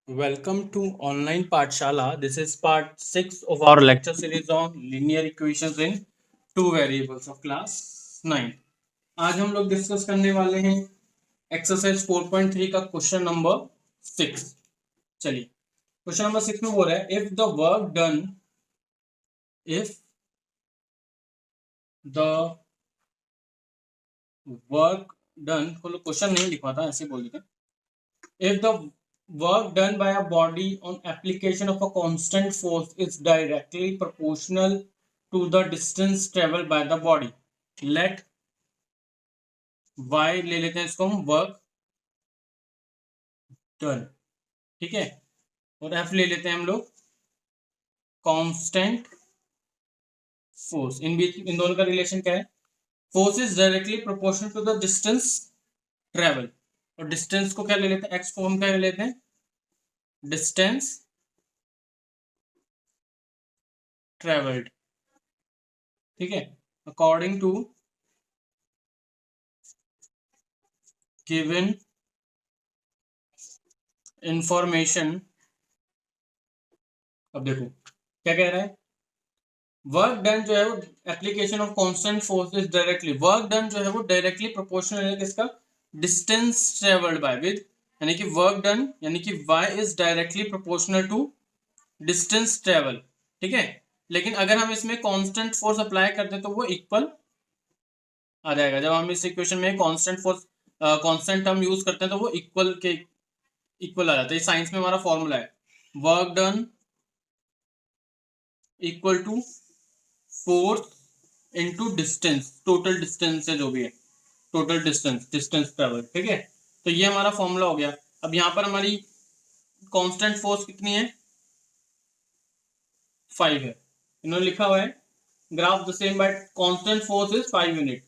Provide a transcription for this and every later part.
Welcome to online Pathshala. This is part 6 of our lecture series on linear equations in two variables of class 9. आज हम लोग discuss करने वाले हैं exercise 4.3 का क्वेश्चन नंबर 6. चलिए क्वेश्चन नंबर 6 में बोल रहा है if the work done question नहीं लिखा था, ऐसे बोल देते. If the work done by a body on application of a constant force is directly proportional to the distance traveled by the body, let y ले लेते हैं इसको हम वर्क डन, ठीक है, और f ले लेते हैं हम लोग कांस्टेंट फोर्स. इन दोनों का रिलेशन क्या है? Force is directly proportional to the distance travel, और डिस्टेंस को क्या ले लेते हैं? x को हम क्या ले लेते हैं? डिस्टेंस ट्रेवल्ड, ठीक है, अकॉर्डिंग टू गिवन इंफॉर्मेशन. अब देखो क्या कह रहा है. वर्क डन जो है वो application of constant force is directly, work done जो है वो डायरेक्टली प्रोपोर्शनल है किसका? डिस्टेंस ट्रेवल्ड बाय विद, यानी कि वर्क डन यानी कि y is directly proportional to distance travel, ठीक है. लेकिन अगर हम इसमें कांस्टेंट फोर्स अप्लाई करते हैं तो वो इक्वल आ जाएगा. जब हम इस इक्वेशन में constant force constant term use करते हैं तो वो इक्वल के इक्वल आ जाता है. साइंस में हमारा फॉर्मूला है work done equal to force into distance, total distance है जो भी है, टोटल डिस्टेंस ट्रेवल, ठीक है. तो ये हमारा फॉर्मूला हो गया. अब यहाँ पर हमारी कांस्टेंट फोर्स कितनी है? 5 है. इन्होंने लिखा हुआ है graph the same bye constant force is 5 unit.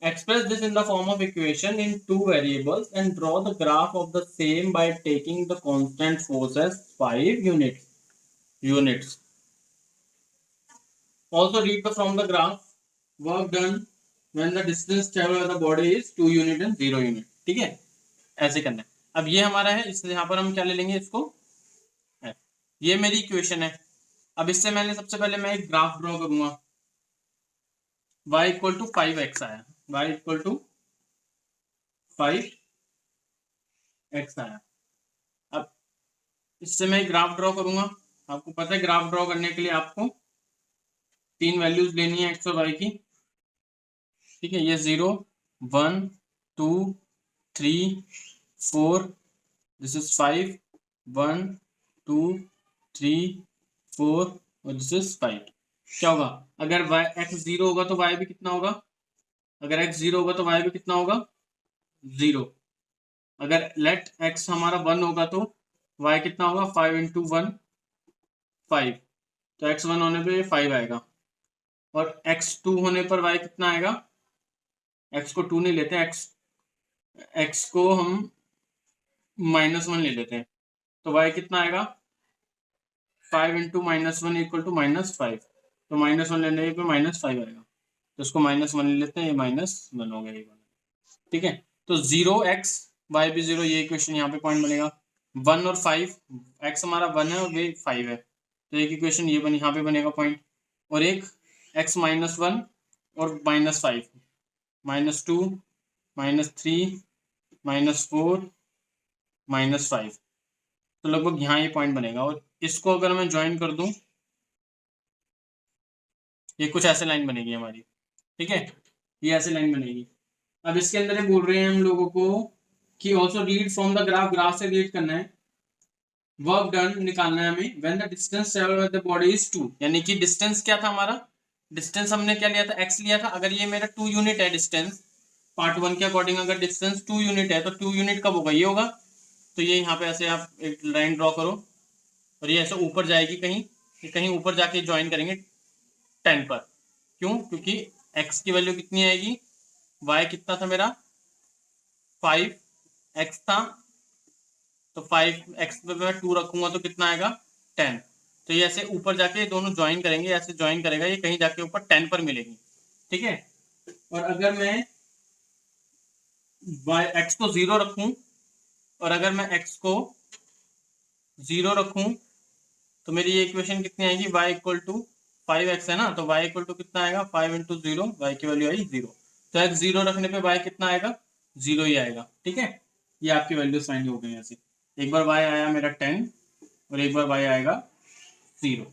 Express this in the form of equation in two variables and draw the graph of the same by taking the constant force as 5 units. Also read from the graph work done when the distance traveled by the body is 2 unit and 0 unit, ठीक है. ऐसे करना है. अब ये हमारा है, इस यहाँ पर हम क्या ले लेंगे इसको, ये मेरी इक्वेशन है. अब इससे मैंने सबसे पहले मैं एक ग्राफ ड्रॉ करूंगा. y इक्वल टू 5x आया, y इक्वल टू 5x आया. अब इससे मैं ग्राफ ड्रॉ करूंगा. आपको पता है ग्राफ ड्रॉ करने के लिए आपको तीन वैल्यूज लेनी है एक्स और वाई की, ठीक है. ये 0 1 2 3 4, दिस इज 5 1 2 3 4 और दिस इज 5. क्या होगा? अगर y x 0 होगा तो y भी कितना होगा? अगर x 0 होगा तो y भी कितना होगा? 0. अगर लेट x हमारा 1 होगा तो y कितना होगा? 5 इंटू 1 5, तो x 1 होने पे 5 आएगा. और x 2 होने पर y कितना आएगा? x को 2 नहीं लेते, x को हम -1 ले लेते हैं, तो y कितना आएगा? 5 इंटू -1 इक्वल टू -5, तो -1 लेने पे -5 आएगा, तो इसको -1 ले लेते हैं, ये -1 हो गया, ये ठीक है. तो 0x y भी 0, ये इक्वेशन यहाँ पे पॉइंट बनेगा. 1 और 5, x हमारा 1 है और ये 5 है, तो एक इक्वेशन ये बनी, यहाँ पे बनेगा पॉइंट. और एक x -1 और -5, -2 -3 -4 -5, तो लगभग यहाँ ये पॉइंट बनेगा. और इसको अगर मैं ज्वाइन कर दूं, ये कुछ ऐसे लाइन बनेगी हमारी, ठीक है. ये ऐसे लाइन बनेगी. अब इसके अंदर ये बोल रहे हैं हम लोगों को कि also read from the graph, graph से रीड करना है. वर्क डन निकालना है हमें when the distance travelled by the body is 2, यानी कि डिस्टेंस क्या था हमारा? डिस्टेंस हमने क्या लिया था? x लिया था. अगर ये मेरा 2 यूनिट है डिस्टेंस, पार्ट 1 के अकॉर्डिंग अगर डिस्टेंस 2 यूनिट है तो 2 यूनिट कब होगा? ये होगा. तो ये यहाँ पे ऐसे आप एक लाइन ड्रॉ करो और ये ऐसे ऊपर जाएगी, कहीं कहीं ऊपर जाके ज्वाइन करेंगे 10 पर. क्यों? क्योंकि x की वैल्यू कितनी आएगी? y कितना था मेरा? 5x था, तो 5x पे मैं 2 रखूंगा तो कितना आएगा? 10. तो ये ऐसे ऊपर जाके दोनों ज्वाइन करेंगे, ऐसे ज्वाइन करेगा, ये कहीं जाके ऊपर 10 पर मिलेगी, ठीक है. और अगर मैं x को 0 रखूं और अगर मैं x को 0 रखूं तो मेरी ये इक्वेशन कितनी आएगी, y इक्वल टू 5x है ना, तो y इक्वल टू कितना आएगा 5 इंटू 0, y की वैल्यू आई 0। तो x 0 रखने पे y कितना आएगा, 0 ही आएगा। ठीक है, ये आपकी वैल्यू फाइंड हो गई ऐसे। एक बार y आया मेरा 10 और एक बार y आएगा 0।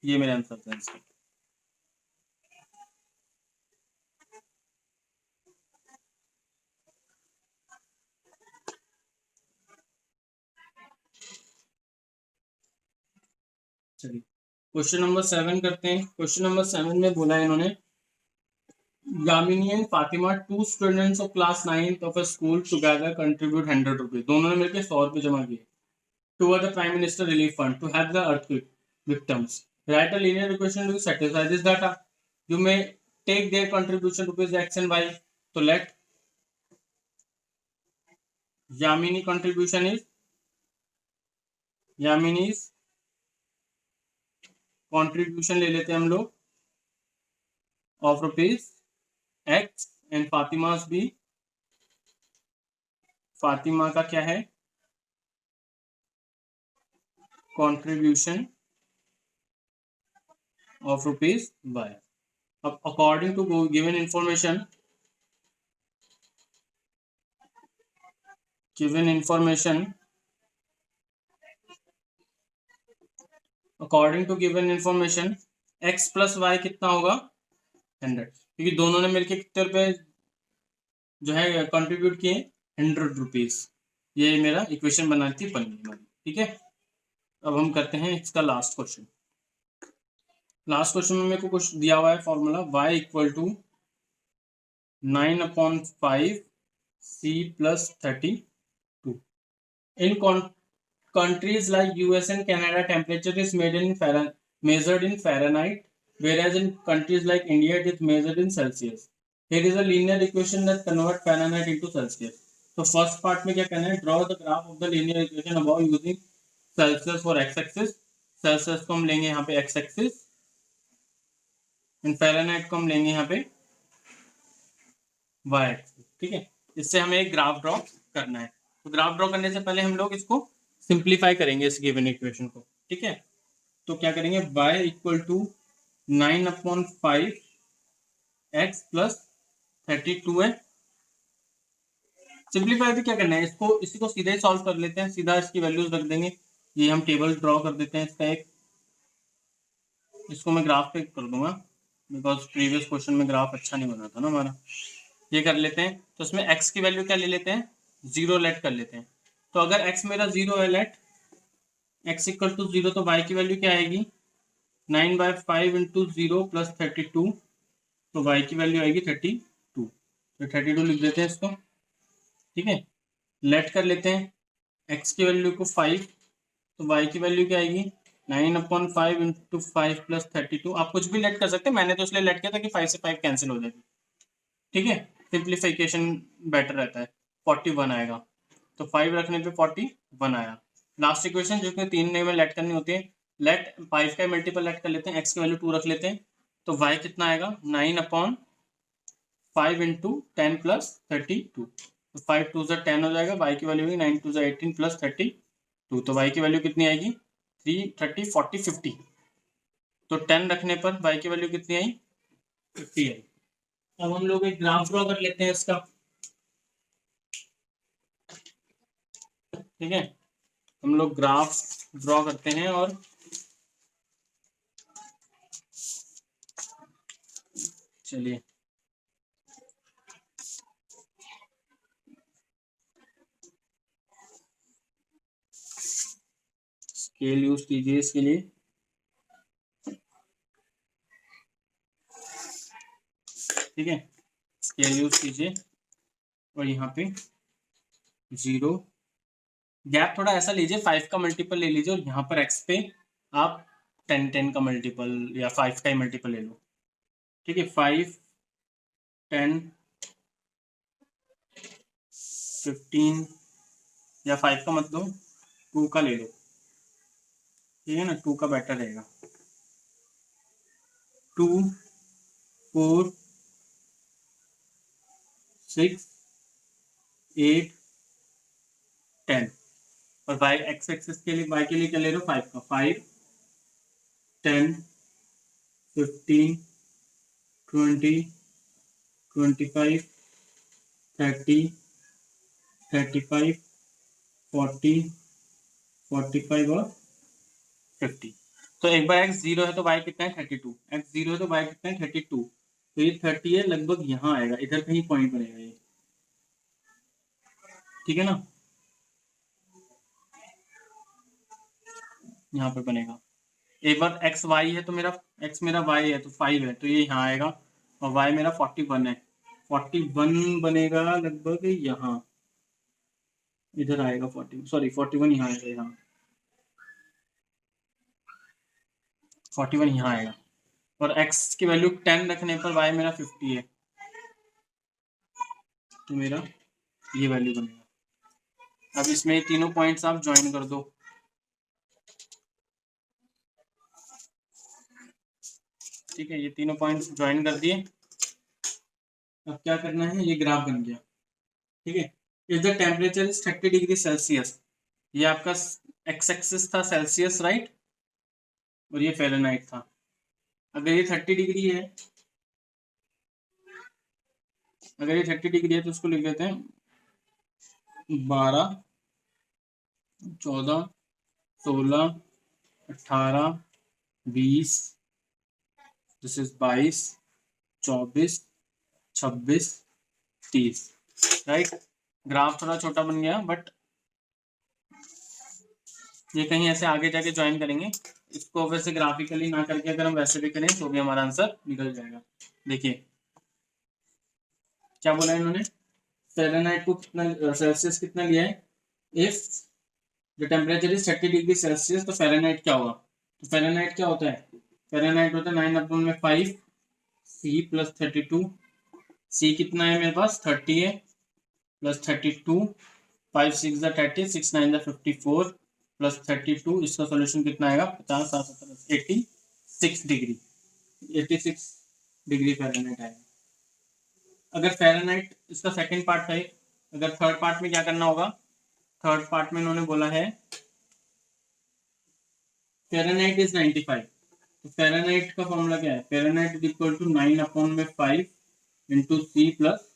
ये मेरा आंसर था इसका। चलिए क्वेश्चन नंबर 7 करते हैं। क्वेश्चन नंबर 7 में बोला है इन्होंने, Yamini and Fatima, 2 students of class 9th of a school together contribute 100 rupees. दोनों ने मिलकर 100 रुपये जमा किए toward the prime minister relief fund to help the earthquake victims. Write a linear equation to satisfy this data. You may take their contribution rupees x and y. So let Yamini contribution is Yamini's contribution ले लेते हैं हम लोग of rupees x and Fatima's भी, फातिमा का क्या है contribution of rupees y. According to given information, according to given information x plus y कितना होगा 100, क्योंकि दोनों ने मिलके कितने रुपए जो है कंट्रीब्यूट किए 100 रुपीज। ये मेरा इक्वेशन बनानी थी, बन गई हमारी। ठीक है, अब हम करते हैं इसका लास्ट क्वेश्चन। लास्ट क्वेश्चन में मेरे को कुछ दिया हुआ है formula, y equal to 9/5 c plus 32। In countries like US and Canada, temperature is measured in Fahrenheit, whereas in countries like India, it is measured in Celsius. Here is a linear equation that convert Fahrenheit into Celsius. So first part में क्या करना है, draw the graph of the linear equation above using Celsius for x-axis. Celsius को हम लेंगे यहाँ पे x-axis, and Fahrenheit को हम लेंगे यहाँ पे y-axis। ठीक है, इससे हमें एक ग्राफ ड्रॉ करना है। तो ग्राफ ड्रॉ करने से पहले हम लोग इसको सिंप्लीफाई करेंगे इस गिवन इक्वेशन को। ठीक है, तो क्या करेंगे, y equal to 9/5 x plus 32 है। सिंप्लीफाई भी क्या करना है, इसको इसी को सीधे सॉल्व कर लेते हैं, सीधा इसकी वैल्यूज रख देंगे। ये हम टेबल ड्रॉ कर देते हैं इसका एक, इसको मैं ग्राफ पे कर दूंगा बिकॉज प्रीवियस क्वेश्चन में ग्राफ अच्छा नहीं बना था ना हमारा। ये कर लेते हैं, तो इसमें x की वैल्यू क्या ले लेते हैं, 0 लेट कर लेते हैं। तो अगर x मेरा 0 है लेट, x इक्वल टू 0, तो y की वैल्यू क्या आएगी 9/5 इंटू 0 प्लस 32, तो y की वैल्यू आएगी 32। तो 32 लिख देते हैं इसको। ठीक है, लेट कर लेते हैं x की वैल्यू को 5, तो y की वैल्यू क्या आएगी 9/5 इंटू 5 प्लस 32। आप कुछ भी लेट कर सकते हैं, मैंने तो इसलिए लेट किया था कि 5 से 5 कैंसिल हो जाएगी। ठीक है, सिंप्लीफिकेशन बेटर रहता है, 41 आएगा। तो 5 रखने पे 41 आया। लास्ट इक्वेशन जो कि 3 में लेट करनी होती है, लेट 5 का मल्टीपल लेट कर लेते हैं, x की वैल्यू 2 रख लेते हैं, तो y कितना आएगा 9/5 इंटू 10 प्लस 32। तो 5 2 से 10 हो जाएगा, y की वैल्यू 9 2 से 18 प्लस 32, तो y की वैल्यू कितनी आएगी 3 30 40 50। तो 10 रखने पर y की वैल्यू कितनी आई 50 आई। अब हम लोग एक ग्राफ ड्रॉ कर लेते हैं इसका। ठीक है, हम लोग ग्राफ ड्रॉ करते हैं और चलिए स्केल यूज कीजिए इसके लिए। ठीक है, स्केल यूज कीजिए और यहाँ पे 0 गैप थोड़ा ऐसा लीजिए, 5 का मल्टीपल ले लीजिए और यहाँ पर x पे आप 10 का मल्टीपल या 5 का ही मल्टीपल ले लो। ठीक है, 5 10 15 या 5 का मत लो, 2 का ले लो। ठीक है ना, 2 का बेटर रहेगा। 2 4 6 8 10। और वाई एक्स एक्सिस के लिए, वाई के लिए क्या ले रहे हो 5 का, 5 10 15 20 25 30 35 40 45 और 50। तो एक बार x 0 है तो y कितना है 32, x 0 है तो y कितना है 32, तो ये 30 है, लगभग यहाँ आएगा, इधर कहीं पॉइंट बनेगा ये, ठीक है ना, यहाँ पर बनेगा। एक बार x y है तो मेरा x मेरा y है तो 5 है, तो ये यहाँ आएगा, और y मेरा 41 है, 41 बनेगा लगभग यहाँ, इधर आएगा 40, सॉरी 41 यहाँ आएगा, यहाँ 41 यहाँ आएगा, और x की वैल्यू 10 रखने पर y मेरा 50 है, तो मेरा ये वैल्यू बनेगा। अब इसमें तीनों पॉइंट्स आप ज्वाइन कर दो, ठीक है, ये तीनों पॉइंट्स ज्वाइन कर दिए। अब क्या करना है, ये ग्राफ बन गया, ठीक है। If the temperature is 30 degree Celsius, ये आपका एक्स एक्सिस था सेल्सियस, राइट, और ये फ़ारेनहाइट था। अगर ये 30 डिग्री है, अगर ये 30 डिग्री है तो उसको लिख देते हैं 12 14 16 18 20, दिस इज 22 24 26 30, राइट। ग्राफ थोड़ा छोटा बन गया, बट ये कहीं ऐसे आगे जाके ज्वाइन करेंगे, इसको वैसे ग्राफिकली ना करके अगर हम वैसे भी करें तो भी हमारा आंसर निकल जाएगा। देखिए क्या बोला इन्होंने, फ़ारेनहाइट को कितना, सेल्सियस कितना लिया है, if the temperature is 30 degree Celsius, तो फ़ारेनहाइट क्या होगा, तो फ़ारेनहाइट क्या होता है, फ़ारेनहाइट होता है 9/5 C प्लस 32, C कितना है मेरे पास 30 है, प्लस 32, 5 6 30, 6 9 54 प्लस 32, इसका सोल्यूशन कितना आएगा 50 7 17 86 डिग्री, 86 डिग्री फ़ारेनहाइट आएगा। अगर फ़ारेनहाइट इसका सेकंड पार्ट है, अगर थर्ड पार्ट में क्या करना होगा, थर्ड पार्ट में इन्होंने बोला है फ़ारेनहाइट इज 95, तो फ़ारेनहाइट का फॉर्मूला क्या है, Fahrenheit is equal to 9/5 into C plus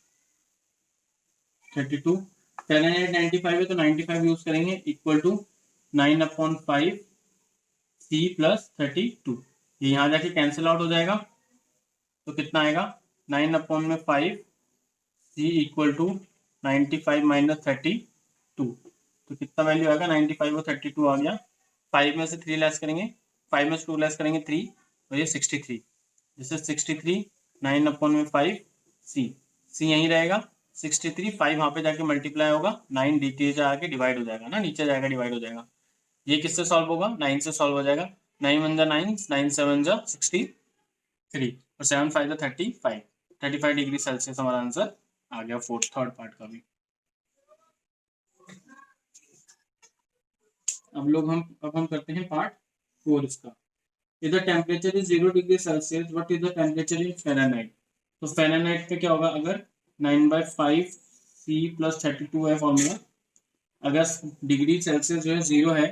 32, Fahrenheit 95 है तो 95 यूज करेंगे, इक्वल टू 9/5 C प्लस 32, ये यहाँ जाके कैंसिल आउट हो जाएगा, तो कितना आएगा 9/5 C इक्वल टू 95 माइनस 32, तो कितना वैल्यू आएगा 95 और 32 आ गया, 5 में से 3 लेस करेंगे, 5 में से 2 लेस करेंगे 3, और ये 63, दिस इज 63, 9/5 C यहीं रहेगा, 63 5 वहाँ पे जाके मल्टीप्लाई होगा, 9 नीचे जाके डिवाइड हो जाएगा ना, नीचे जाएगा डिवाइड हो जाएगा, ये किससे सॉल्व होगा 9 से सॉल्व हो जाएगा, 9 1 9 9 7 63 और 7 5 35 डिग्री सेल्सियस हमारा आंसर आ गया फोर्थ थर्ड पार्ट का भी। अब हम करते हैं पार्ट 4 इसका। If the temperature is 0 degree Celsius, what is the temperature in Fahrenheit, तो फ़ारेनहाइट पे क्या होगा, अगर 9/5 C प्लस 32 है फॉर्मूला, अगर डिग्री सेल्सियस जो है 0 है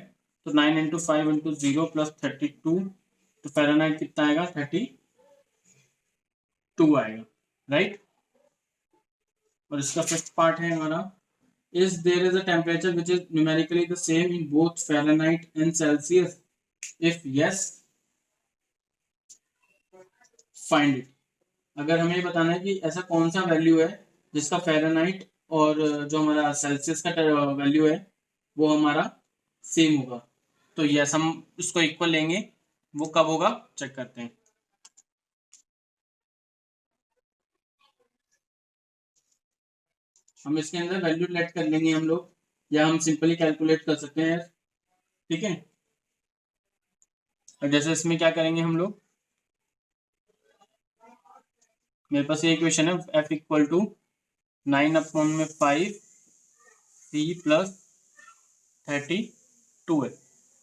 तो 9 इंटू 5 इंटू 0 प्लस 32, तो फ़ारेनहाइट कितना आएगा 32 आएगा, राइट। और इसका फिफ्थ पार्ट है हमारा, is there is a temperature which is numerically the same in both Fahrenheit and Celsius, if yes find it। अगर हमें बताना है कि ऐसा कौन सा वैल्यू है जिसका फ़ारेनहाइट और जो हमारा सेल्सियस का वैल्यू है वो हमारा सेम होगा, तो यस हम इसको इक्वल लेंगे, वो कब होगा चेक करते हैं। हम इसके अंदर वैल्यू लेट कर लेंगे हम लोग, या हम सिंपली कैलकुलेट कर सकते हैं, ठीक है। और जैसे इसमें क्या करेंगे हम लोग, मेरे पास ये इक्वेशन है F equal to 9/5 C plus 32 है।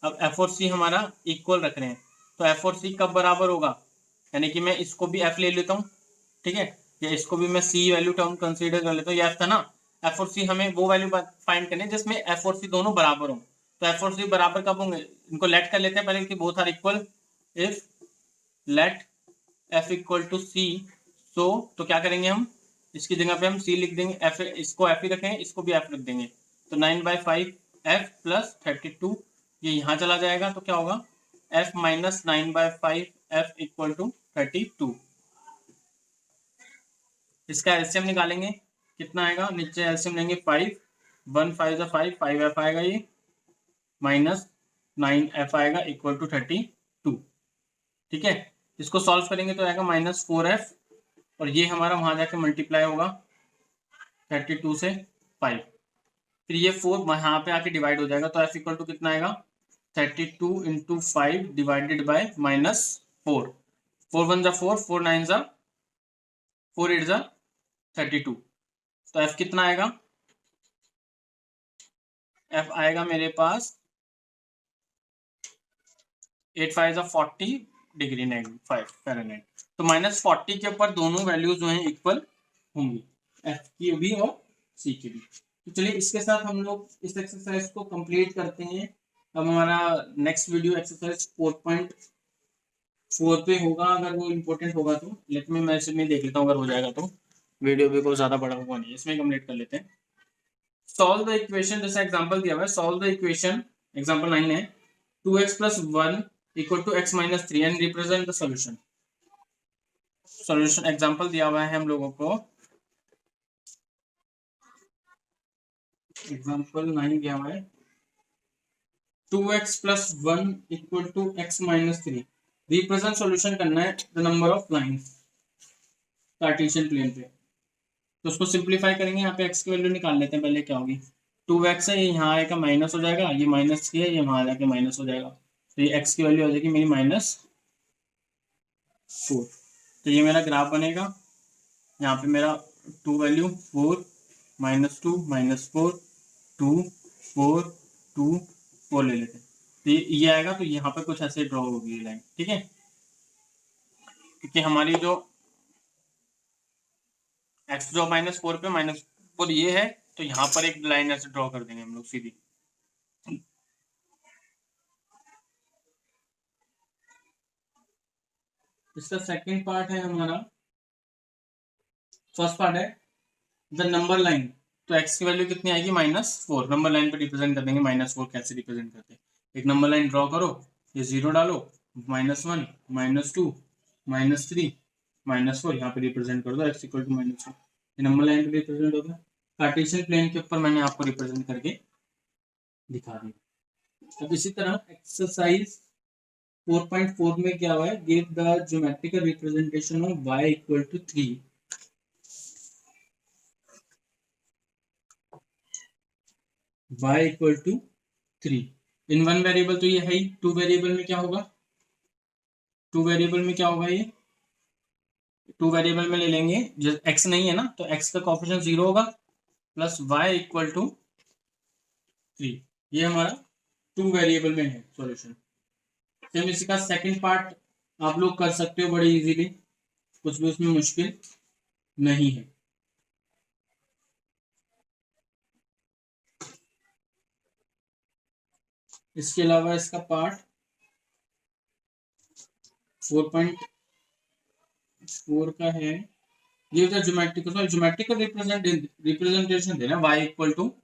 अब F और C हमारा इक्वल रख रहे हैं, तो F और C कब बराबर होगा, यानी कि मैं इसको भी F ले लेता हूँ, ठीक है, या इसको भी मैं C वैल्यू टर्म कंसीडर कर लेता हूँ, ये F था ना, F और C हमें वो वैल्यू फाइंड करनी है जिसमें F और C दोनों बराबर हों, तो एफ और सी बराबर कब होंगे, इनको लेट कर लेते हैं पहले कि both are equal. If let F equal to C, so तो क्या करेंगे हम, इसकी जगह पे हम सी लिख देंगे, एफ इसको एफ ही रखेंगे, इसको भी एफ लिख देंगे। तो 9/5 एफ प्लस 32, ये यहाँ चला जाएगा तो क्या होगा, F minus 9/5 F equal to 32। इसका एलसीएम निकालेंगे, कितना आएगा, नीचे एलसीएम लेंगे 5, 1 5 जा 5, 5 एफ आएगा ये, माइनस 9 एफ आएगा इक्वल टू 32। ठीक है, इसको सॉल्व करेंगे तो आएगा -4f, और ये हमारा वहां जाके मल्टीप्लाई होगा 32 से 5, फिर ये 4 यहाँ पे आके डिवाइड हो जाएगा, तो f इक्वल टू कितना आएगा, 32 इंटू 5 डिवाइडेड बाय -4, 4 1 जा 4, 4 9 जा 4 8 जा 32, तो f कितना आएगा, f आएगा मेरे पास 8 5 जा 40 डिग्री -5 फ़ारेनहाइट। तो -40 के ऊपर दोनों वैल्यूज जो हैं इक्वल होंगी, एफ की भी और सी की भी। तो चलिए इसके साथ हम लोग इस एक्सरसाइज को कंप्लीट करते हैं। अब हमारा नेक्स्ट वीडियो एक्सरसाइज 4.4 पे होगा, अगर वो इम्पोर्टेंट होगा तो लेट मैं इसमें देख लेता हूँ, अगर हो जाएगा तो वीडियो भी कोई ज़्यादा बड़ा होगा नहीं, इसमें कंप्लीट कर लेते हैं। सॉल्व द इक्वेशन, जैसा एग्जाम्पल दिया हुआ है, सॉल्व द इक्वेशन, एग्जाम्पल 9 है, 2x + 1 equal to x - 3 and represent the solution. Solution example दिया हुआ है हम लोगों को, एग्जांपल 9 दिया हुआ है, 2x + 1 equal to x - 3, represent solution करना है the number of lines Cartesian plane पे। तो उसको सिंप्लीफाई करेंगे, यहाँ पे x की वैल्यू निकाल लेते हैं पहले, क्या होगी, 2x है, ये यहाँ आएगा माइनस हो जाएगा, ये -3 है, ये वहां जाके माइनस हो जाएगा, तो ये x की वैल्यू हो जाएगी मेरी -4। तो ये मेरा ग्राफ बनेगा, यहाँ पे मेरा 2 वैल्यू 4 -2 -4 2 4 2 4 ले लेते हैं, तो ये आएगा, तो यहाँ पे कुछ ऐसे ड्रॉ होगी लाइन। ठीक है, क्योंकि हमारी जो x जो -4 पे -4 ये है, तो यहाँ पर एक लाइन ऐसे ड्रॉ कर देंगे हम लोग सीधी। इसका सेकंड पार्ट है हमारा, फर्स्ट पार्ट है द नंबर लाइन, तो x की वैल्यू कितनी आएगी, -4, नंबर लाइन पे रिप्रेजेंट कर देंगे, -4 कैसे रिप्रेजेंट करते हैं, एक नंबर लाइन ड्रॉ करो, ये 0 डालो, -1 -2 -3 -4, यहाँ पे रिप्रेजेंट कर दो x इक्वल टू -4, ये नंबर लाइन पे रिप्रेजेंट होगा, कार्टेशियन प्लेन के ऊपर मैंने आपको रिप्रेजेंट करके दिखा दिया। अब इसी तरह एक्सरसाइज 4.4 में क्या हुआ है, give the geometrical representation of y equal to 3, y equal to 3 in one variable, तो ये है ही, 2 वेरिएबल में क्या होगा, 2 वेरिएबल में क्या होगा, ये 2 वेरिएबल में ले लेंगे, जब x नहीं है ना तो x का कोएफिशिएंट 0 होगा, प्लस y इक्वल टू 3, ये हमारा 2 वेरिएबल में है सॉल्यूशन। सेम इसी का सेकंड पार्ट आप लोग कर सकते हो बड़े इजीली, कुछ भी उसमें मुश्किल नहीं है। इसके अलावा इसका पार्ट 4.4 का है, ये ज्योमेट्रिकल रिप्रेजेंटेशन देना y इक्वल टू,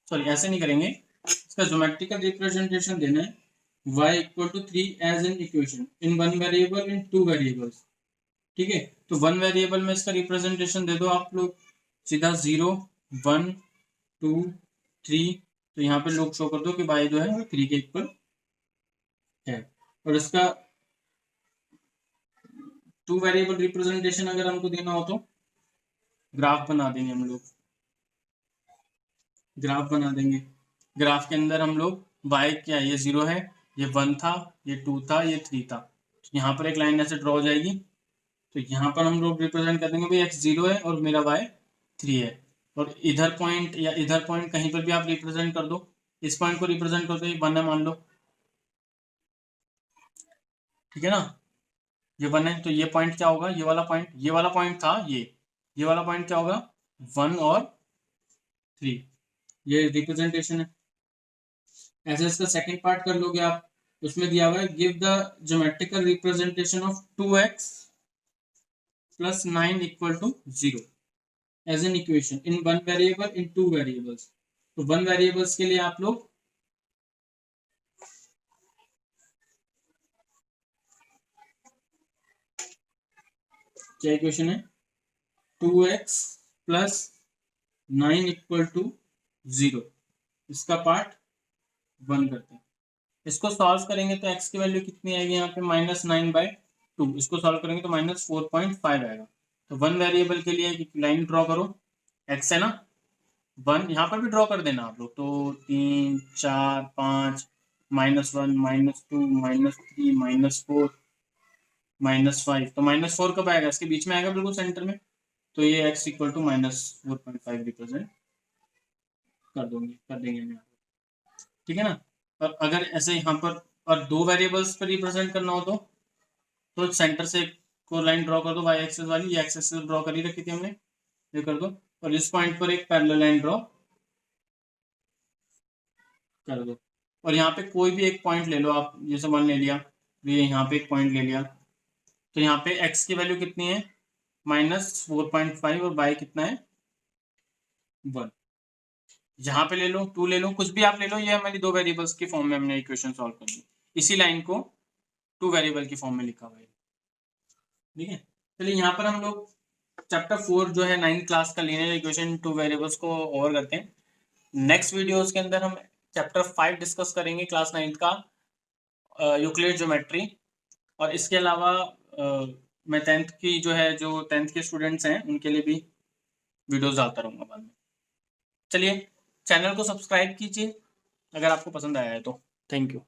सॉरी ऐसे नहीं करेंगे, इसका ज्योमेट्रिकल रिप्रेजेंटेशन देना है y equal to 3 as an equation in one variable in 2 variables. ठीक है, तो वन वेरिएबल में इसका रिप्रेजेंटेशन दे दो आप लोग सीधा 0 1 2 3, तो यहाँ पे लोग शो कर दो कि y जो है वो 3 के इक्वल है, और इसका 2 वेरिएबल रिप्रेजेंटेशन अगर हमको देना हो तो ग्राफ बना देंगे हम लोग, ग्राफ बना देंगे, ग्राफ के अंदर हम लोग y क्या, ये 0 है, ये 1 था, ये 2 था, ये 3 था, तो यहाँ पर एक लाइन ऐसे ड्रॉ हो जाएगी, तो यहाँ पर हम लोग रिप्रेजेंट कर देंगे भाई x 0 है और मेरा y 3 है, और इधर पॉइंट या इधर पॉइंट कहीं पर भी आप रिप्रेजेंट कर दो, इस पॉइंट को रिप्रेजेंट कर दो, ये 1 है मान लो, ठीक है ना, ये 1 है, तो ये पॉइंट क्या होगा, ये वाला पॉइंट था, ये वाला पॉइंट क्या होगा, 1 और 3, ये रिप्रेजेंटेशन है। ऐसे इसका सेकंड पार्ट कर लोगे आप, उसमें दिया हुआ है give the geometrical representation of 2x plus 9 equal to 0 as an equation in one variable in two variables. तो वन वेरिएबल्स के लिए आप लोग क्या इक्वेशन है, 2x प्लस 9 इक्वल टू 0, इसका पार्ट 1 करते हैं। इसको सॉल्व करेंगे तो x की वैल्यू कितनी आएगी यहाँ पे -9/2, इसको सॉल्व करेंगे तो -4.5 आएगा। तो वन वेरिएबल के लिए एक लाइन ड्रॉ करो, x है ना 1, यहाँ पर भी ड्रॉ कर देना आप लोग, तो 3 4 5 -1 -2 -3 -4 -5, तो -4 कब आएगा, इसके बीच में आएगा बिल्कुल सेंटर में, तो ये x इक्वल टू -4.5 रिप्रेजेंट कर देंगे हम, ठीक है ना। और अगर ऐसे यहाँ पर और दो वेरिएबल्स पर रिप्रेजेंट करना हो तो सेंटर से को लाइन ड्रॉ कर दो y एक्सिस वाली, ये एक्सिस ड्रॉ कर ही रखी थी हमने, ये कर दो, और इस पॉइंट पर एक पैरेलल लाइन ड्रॉ कर दो। और यहाँ पे कोई भी एक पॉइंट ले लो आप, जैसे 1 ले लिया, ये यहाँ पे एक पॉइंट ले लिया, तो यहाँ पे x की वैल्यू कितनी है -4.5 और y कितना है 1, यहाँ पे ले लो 2 ले लो, कुछ भी आप ले लो, ये हमारी दो वेरिएबल्स की फॉर्म में हमने इक्वेशन सॉल्व कर दी, इसी लाइन को 2 वेरिएबल की फॉर्म में लिखा हुआ है, ठीक है। चलिए यहाँ पर हम लोग चैप्टर 4 जो है 9th क्लास का लीनियर इक्वेशन 2 वेरिएबल्स को ओवर करते हैं। नेक्स्ट वीडियोस के अंदर हम चैप्टर 5 डिस्कस करेंगे क्लास 9th का, यूक्लिड ज्योमेट्री, और इसके अलावा मैं 10th की जो 10th के स्टूडेंट्स हैं उनके लिए भी वीडियोस डालता रहूँगा बाद में। चलिए चैनल को सब्सक्राइब कीजिए अगर आपको पसंद आया है तो, थैंक यू।